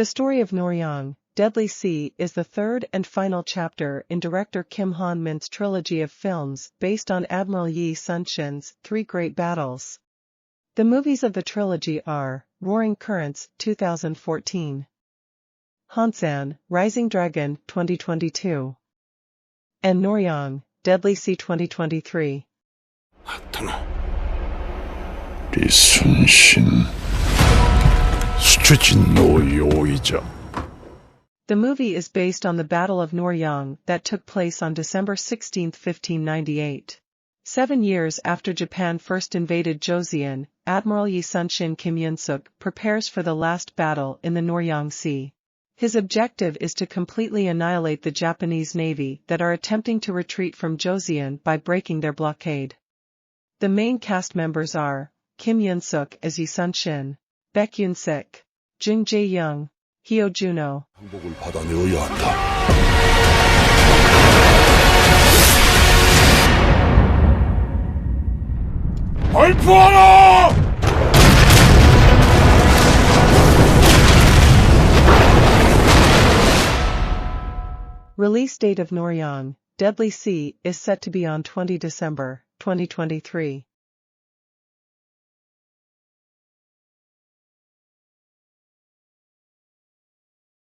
The story of Noryang, Deadly Sea is the third and final chapter in director Kim Han-min's trilogy of films based on Admiral Yi Sun-Shin's Three Great Battles. The movies of the trilogy are Roaring Currents 2014, Hansan, Rising Dragon 2022, and Noryang, Deadly Sea 2023. Admiral Yi Sun-Shin, 수출진 요이자. The movie is based on the Battle of Noryang that took place on December 16, 1598. 7 years after Japan first invaded Joseon, Admiral Yi Sun-Shin Kim Yun-Seok prepares for the last battle in the Noryang Sea. His objective is to completely annihilate the Japanese navy that are attempting to retreat from Joseon by breaking their blockade. The main cast members are Kim Yun-Seok as Yi Sun-Shin, Baek Yoon Sik, Jung Jae-young, Heo Jun. 항복을 받아내어야 한다. 발포하라! Release date of Noryang, Deadly Sea is set to be on 20 December 2023.